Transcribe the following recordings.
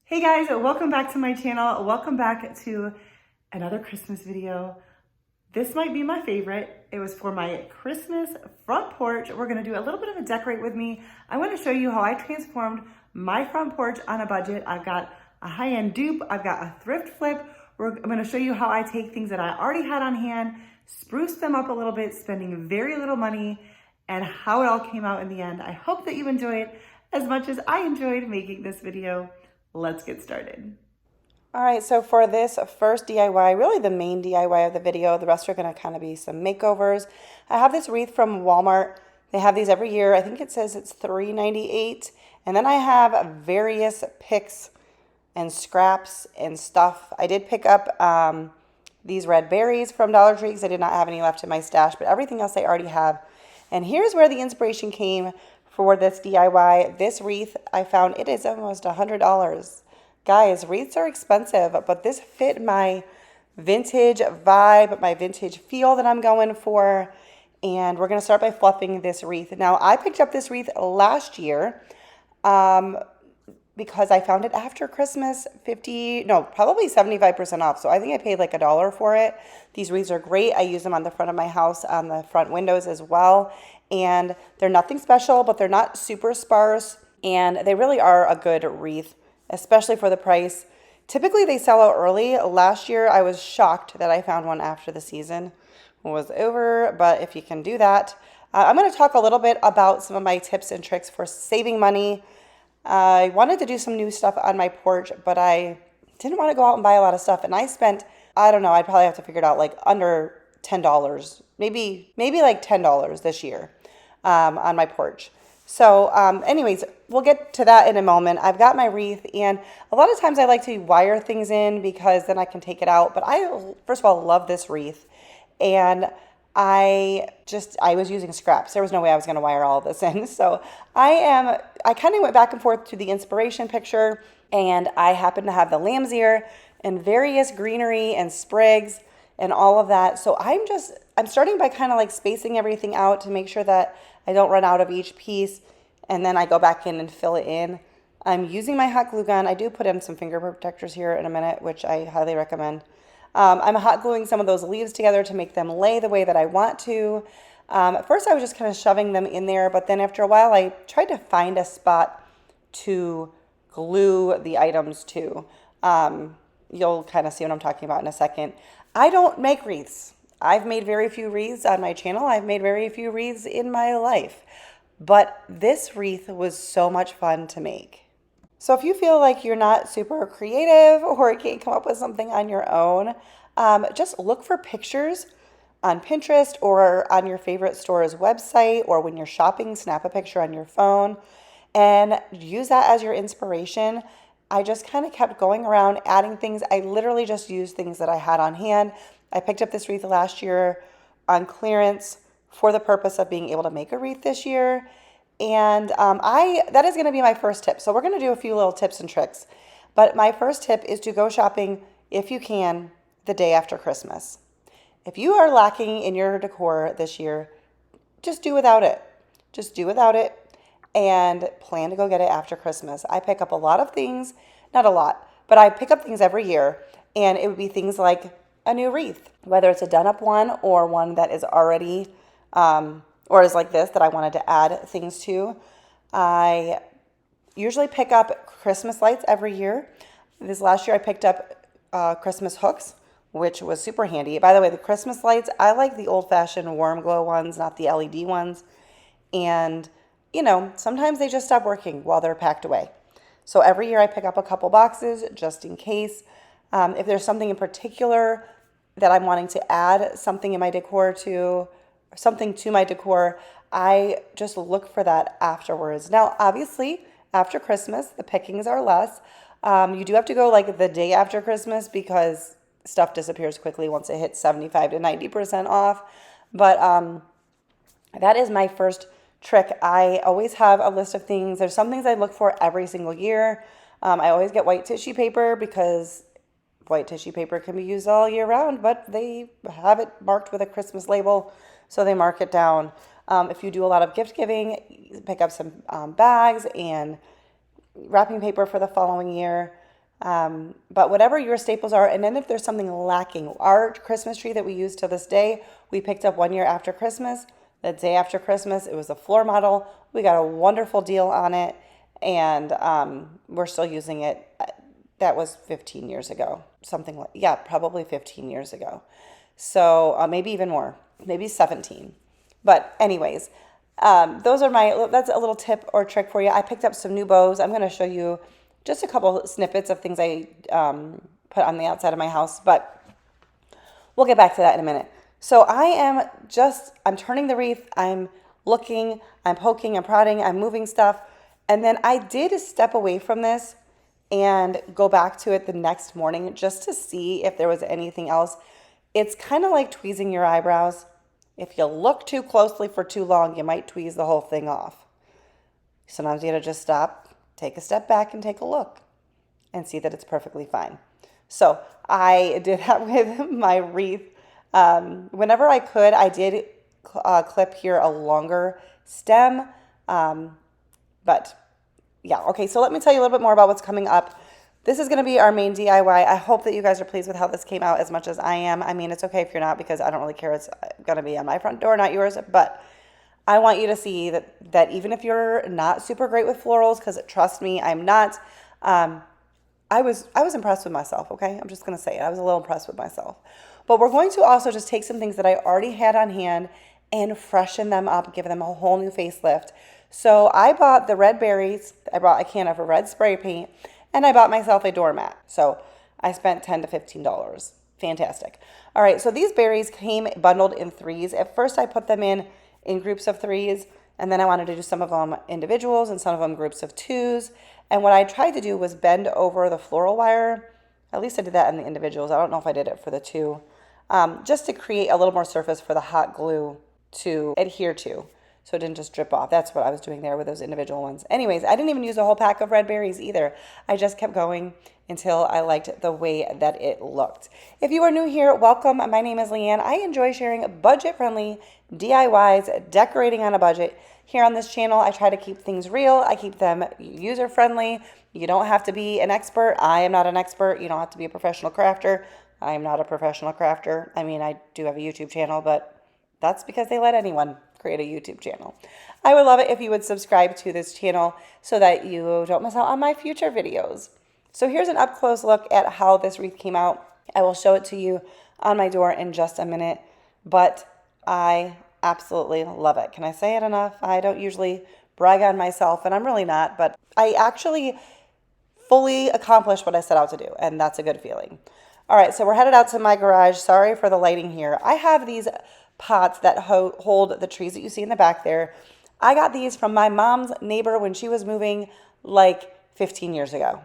Hey guys, welcome back to my channel. Welcome back to another Christmas video. This might be my favorite. It was for my Christmas front porch. We're gonna do a little bit of a decorate with me. I wanna show you how I transformed my front porch on a budget. I've got a high-end dupe, I've got a thrift flip. I'm gonna show you how I take things that I already had on hand, spruce them up a little bit, spending very little money, and how it all came out in the end. I hope that you enjoy it as much as I enjoyed making this video. Let's get started. All right, so for this first DIY, really the main DIY of the video, the rest are going to kind of be some makeovers. I have this wreath from Walmart. They have these every year. I think it says it's $3.98. And then I have various picks and scraps and stuff. I did pick up these red berries from Dollar Tree because I did not have any left in my stash, but everything else I already have. And here's where the inspiration came for this DIY. This wreath, I found it is almost $100. Guys, wreaths are expensive, but this fit my vintage vibe, my vintage feel that I'm going for. And we're going to start by fluffing this wreath. Now, I picked up this wreath last year because I found it after Christmas, probably 75% off. So I think I paid like $1 for it. These wreaths are great. I use them on the front of my house, on the front windows as well. And they're nothing special, but they're not super sparse. And they really are a good wreath, especially for the price. Typically they sell out early. Last year I was shocked that I found one after the season was over, but if you can do that. I'm going to talk a little bit about some of my tips and tricks for saving money. I wanted to do some new stuff on my porch, but I didn't want to go out and buy a lot of stuff. And I spent, I don't know, I'd probably have to figure it out, like under $10, maybe like $10 this year on my porch. So anyways, we'll get to that in a moment. I've got my wreath, and a lot of times I like to wire things in because then I can take it out. But I, first of all, love this wreath. And I was using scraps. There was no way I was going to wire all of this in. So I kind of went back and forth to the inspiration picture, and I happen to have the lamb's ear and various greenery and sprigs and all of that. So I'm starting by kind of like spacing everything out to make sure that I don't run out of each piece, and then I go back in and fill it in. I'm using my hot glue gun. I do put in some finger protectors here in a minute, which I highly recommend. I'm hot gluing some of those leaves together to make them lay the way that I want to. At first I was just kind of shoving them in there, but then after a while I tried to find a spot to glue the items to. You'll kind of see what I'm talking about in a second. I don't make wreaths. I've made very few wreaths on my channel. I've made very few wreaths in my life. But this wreath was so much fun to make. So if you feel like you're not super creative or can't come up with something on your own, just look for pictures on Pinterest or on your favorite store's website, or when you're shopping, snap a picture on your phone and use that as your inspiration. I just kind of kept going around adding things. I literally just used things that I had on hand. I picked up this wreath last year on clearance for the purpose of being able to make a wreath this year. And that is going to be my first tip. So we're going to do a few little tips and tricks. But my first tip is to go shopping, if you can, the day after Christmas. If you are lacking in your decor this year, just do without it. Just do without it and plan to go get it after Christmas. I pick up a lot of things, not a lot, but I pick up things every year. And it would be things like a new wreath, whether it's a done-up one or one that is already, or is like this that I wanted to add things to. I usually pick up Christmas lights every year. This last year I picked up Christmas hooks, which was super handy. By the way, the Christmas lights, I like the old-fashioned warm glow ones, not the LED ones. And, sometimes they just stop working while they're packed away. So every year I pick up a couple boxes just in case. If there's something in particular that I'm wanting to add something in my decor to, something to my decor, I just look for that afterwards. Now, obviously, after Christmas, the pickings are less. You do have to go like the day after Christmas because stuff disappears quickly once it hits 75 to 90% off. But that is my first trick. I always have a list of things. There's some things I look for every single year. I always get white tissue paper because white tissue paper can be used all year round, but they have it marked with a Christmas label, so they mark it down. If you do a lot of gift giving, pick up some bags and wrapping paper for the following year. But whatever your staples are, and then if there's something lacking, our Christmas tree that we use to this day, we picked up 1 year after Christmas. The day after Christmas, it was a floor model. We got a wonderful deal on it, and we're still using it. That was 15 years ago, something like, yeah, probably 15 years ago. So maybe even more, maybe 17. But anyways, that's a little tip or trick for you. I picked up some new bows. I'm going to show you just a couple snippets of things I put on the outside of my house, but we'll get back to that in a minute. So I'm turning the wreath, I'm looking, I'm poking, I'm prodding, I'm moving stuff, and then I did step away from this and go back to it the next morning just to see if there was anything else. It's kind of like tweezing your eyebrows. If you look too closely for too long, you might tweeze the whole thing off. Sometimes you gotta just stop, take a step back and take a look and see that it's perfectly fine. So I did that with my wreath. Whenever I could, I did clip here a longer stem. But yeah, okay, so let me tell you a little bit more about what's coming up. This is going to be our main DIY. I hope that you guys are pleased with how this came out as much as I am. I mean, it's okay if you're not because I don't really care. It's going to be on my front door, not yours. But I want you to see that even if you're not super great with florals, because trust me, I'm not, I was impressed with myself, okay? I'm just going to say it. I was a little impressed with myself. But we're going to also just take some things that I already had on hand and freshen them up, give them a whole new facelift. So I bought the red berries. I bought a can of red spray paint, and I bought myself a doormat. So I spent $10 to $15. Fantastic. All right, so these berries came bundled in threes. At first, I put them in groups of threes, and then I wanted to do some of them individuals and some of them groups of twos. And what I tried to do was bend over the floral wire. At least I did that in the individuals. I don't know if I did it for the two. Just to create a little more surface for the hot glue to adhere to, so it didn't just drip off. That's what I was doing there with those individual ones. Anyways, I didn't even use a whole pack of red berries either. I just kept going until I liked the way that it looked. If you are new here, welcome. My name is Leanne. I enjoy sharing budget-friendly DIYs, decorating on a budget. Here on this channel, I try to keep things real. I keep them user-friendly. You don't have to be an expert. I am not an expert. You don't have to be a professional crafter. I am not a professional crafter. I mean, I do have a YouTube channel, but that's because they let anyone create a YouTube channel. I would love it if you would subscribe to this channel so that you don't miss out on my future videos. So here's an up-close look at how this wreath came out. I will show it to you on my door in just a minute, but I absolutely love it. Can I say it enough? I don't usually brag on myself, and I'm really not, but I actually fully accomplished what I set out to do, and that's a good feeling. All right, so we're headed out to my garage. Sorry for the lighting here. I have these pots that hold the trees that you see in the back there. I got these from my mom's neighbor when she was moving like 15 years ago.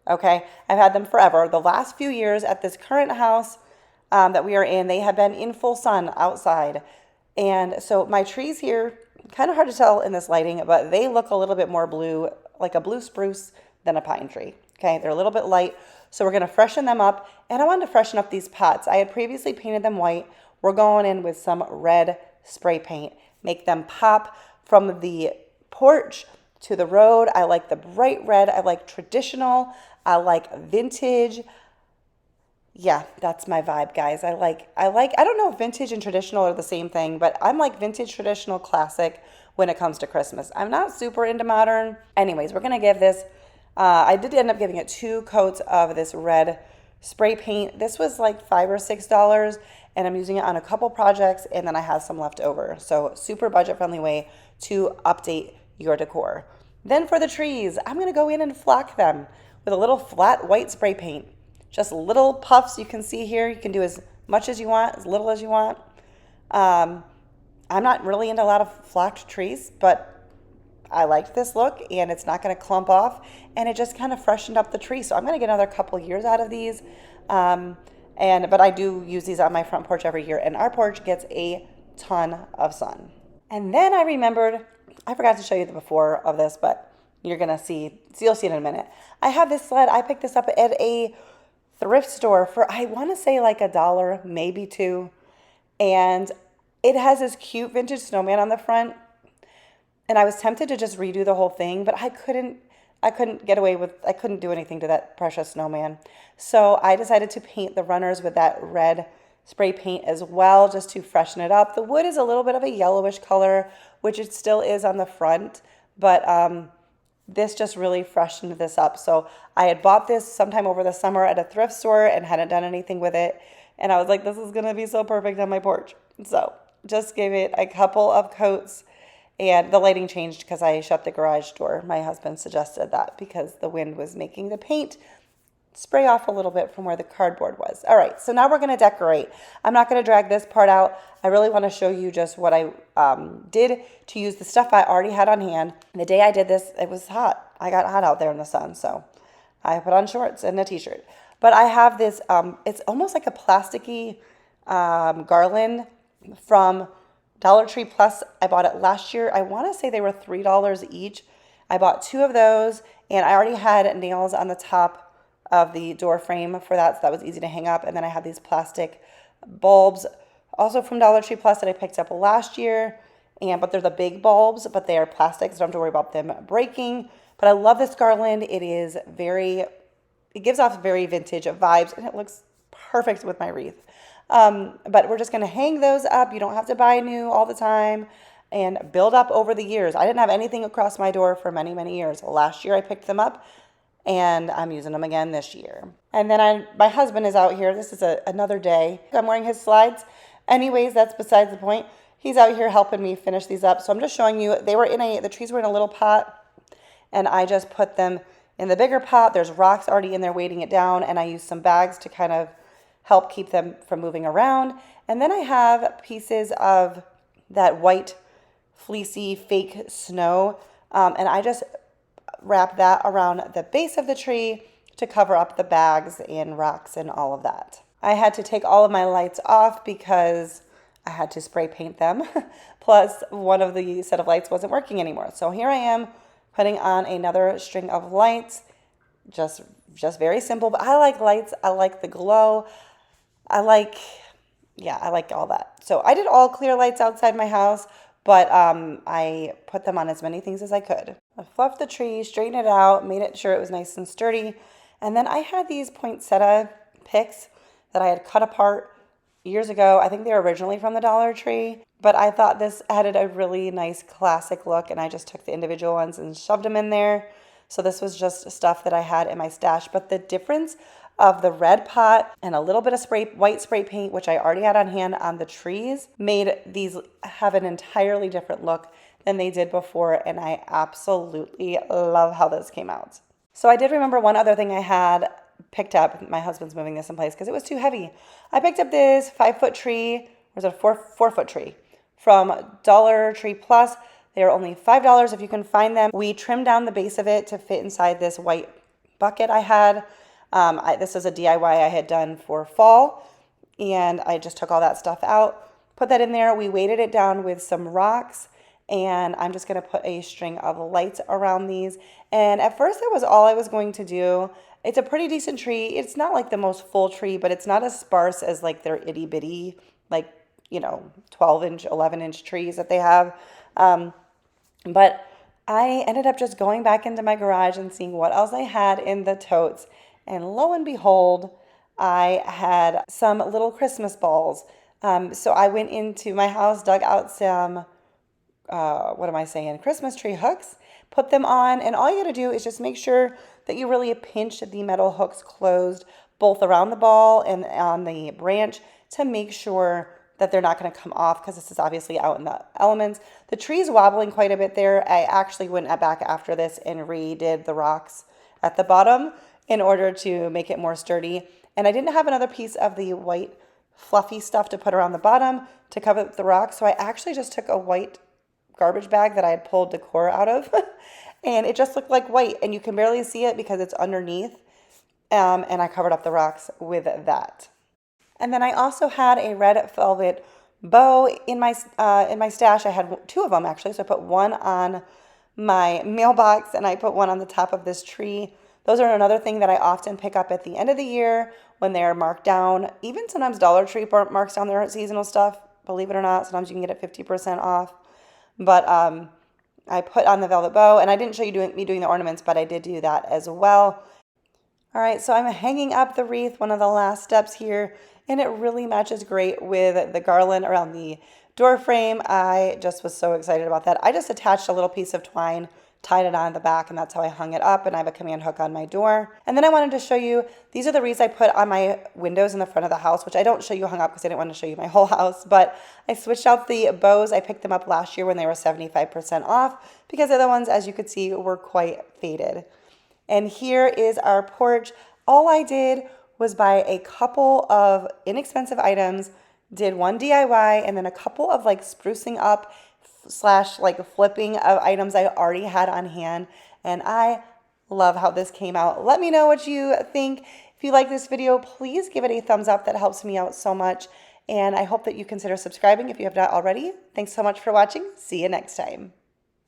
Okay, I've had them forever. The last few years at this current house that we are in, they have been in full sun outside. And so my trees here, kind of hard to tell in this lighting, but they look a little bit more blue, like a blue spruce than a pine tree. Okay, they're a little bit light. So we're going to freshen them up. And I wanted to freshen up these pots. I had previously painted them white. We're going in with some red spray paint. Make them pop from the porch to the road. I like the bright red. I like traditional. I like vintage. Yeah, that's my vibe, guys. I don't know if vintage and traditional are the same thing, but I'm like vintage, traditional, classic when it comes to Christmas. I'm not super into modern. Anyways, we're going to give this, I did end up giving it 2 coats of this red spray paint. This was like $5 or $6, and I'm using it on a couple projects, and then I have some left over. So super budget-friendly way to update your decor. Then for the trees, I'm going to go in and flock them with a little flat white spray paint. Just little puffs you can see here. You can do as much as you want, as little as you want. I'm not really into a lot of flocked trees, but I liked this look, and it's not going to clump off, and it just kind of freshened up the tree. So I'm going to get another couple years out of these. But I do use these on my front porch every year, and our porch gets a ton of sun. And then I remembered, I forgot to show you the before of this, but you'll see it in a minute. I have this sled. I picked this up at a thrift store for, I want to say like $1, maybe $2. And it has this cute vintage snowman on the front. And I was tempted to just redo the whole thing, but I couldn't I couldn't do anything to that precious snowman. So I decided to paint the runners with that red spray paint as well, just to freshen it up. The wood is a little bit of a yellowish color, which it still is on the front, but this just really freshened this up. So I had bought this sometime over the summer at a thrift store and hadn't done anything with it. And I was like, this is going to be so perfect on my porch. So just gave it a couple of coats, and the lighting changed because I shut the garage door. My husband suggested that because the wind was making the paint spray off a little bit from where the cardboard was. All right, so now we're going to decorate. I'm not going to drag this part out. I really want to show you just what I did to use the stuff I already had on hand. The day I did this, it was hot. I got hot out there in the sun, so I put on shorts and a t-shirt. But I have this, it's almost like a plasticky garland from Dollar Tree Plus. I bought it last year. I want to say they were $3 each. I bought 2 of those, and I already had nails on the top of the door frame for that, so that was easy to hang up. And then I have these plastic bulbs, also from Dollar Tree Plus, that I picked up last year. But they're the big bulbs, but they are plastic, so I don't have to worry about them breaking. But I love this garland. It gives off very vintage vibes, and it looks perfect with my wreath. But we're just going to hang those up. You don't have to buy new all the time, and build up over the years. I didn't have anything across my door for many, many years. Last year I picked them up, and I'm using them again this year. And then my husband is out here. This is another day. I'm wearing his slides. Anyways, that's besides the point. He's out here helping me finish these up. So I'm just showing you, the trees were in a little pot, and I just put them in the bigger pot. There's rocks already in there weighting it down, and I used some bags to kind of help keep them from moving around. And then I have pieces of that white fleecy fake snow, and I just wrap that around the base of the tree to cover up the bags and rocks and all of that. I had to take all of my lights off because I had to spray paint them. Plus, one of the set of lights wasn't working anymore. So here I am putting on another string of lights. Just very simple, but I like lights. I like the glow. I like all that. So I did all clear lights outside my house, but I put them on as many things as I could. I fluffed the tree, straightened it out, made it sure it was nice and sturdy. And then I had these poinsettia picks that I had cut apart years ago. I think they were originally from the Dollar Tree, but I thought this added a really nice classic look, and I just took the individual ones and shoved them in there. So this was just stuff that I had in my stash. But the difference of the red pot and a little bit of white spray paint, which I already had on hand on the trees, made these have an entirely different look than they did before, and I absolutely love how this came out. So I did remember one other thing I had picked up. My husband's moving this in place because it was too heavy. I picked up this 5-foot tree, or was it a 4-foot tree, from Dollar Tree Plus. They are only $5 if you can find them. We trimmed down the base of it to fit inside this white bucket I had. This is a DIY I had done for fall, and I just took all that stuff out, put that in there. We weighted it down with some rocks, and I'm just going to put a string of lights around these. And at first that was all I was going to do. It's a pretty decent tree. It's not like the most full tree, but it's not as sparse as like their itty bitty, 12-inch, 11-inch trees that they have. But I ended up just going back into my garage and seeing what else I had in the totes. And lo and behold, I had some little Christmas balls. So I went into my house, dug out some, Christmas tree hooks, put them on. And all you got to do is just make sure that you really pinch the metal hooks closed, both around the ball and on the branch, to make sure that they're not going to come off, because this is obviously out in the elements. The tree's wobbling quite a bit there. I actually went back after this and redid the rocks at the bottom in order to make it more sturdy. And I didn't have another piece of the white fluffy stuff to put around the bottom to cover the rocks. So I actually just took a white garbage bag that I had pulled decor out of and it just looked like white, and you can barely see it because it's underneath. And I covered up the rocks with that. And then I also had a red velvet bow in my stash. I had 2 of them actually. So I put one on my mailbox and I put one on the top of this tree. Those are another thing that I often pick up at the end of the year when they're marked down. Even sometimes Dollar Tree marks down their seasonal stuff, believe it or not. Sometimes you can get it 50% off. But I put on the velvet bow, and I didn't show you me doing the ornaments, but I did do that as well. All right, so I'm hanging up the wreath, one of the last steps here, and it really matches great with the garland around the door frame. I just was so excited about that. I just attached a little piece of twine, tied it on the back, and that's how I hung it up, and I have a command hook on my door. And then I wanted to show you, these are the wreaths I put on my windows in the front of the house, which I don't show you hung up because I didn't want to show you my whole house, but I switched out the bows. I picked them up last year when they were 75% off because the other ones, as you could see, were quite faded. And here is our porch. All I did was buy a couple of inexpensive items, did one DIY, and then a couple of like sprucing up / like flipping of items I already had on hand. And I love how this came out. Let me know what you think. If you like this video, please give it a thumbs up. That helps me out so much. And I hope that you consider subscribing if you have not already. Thanks so much for watching. See you next time.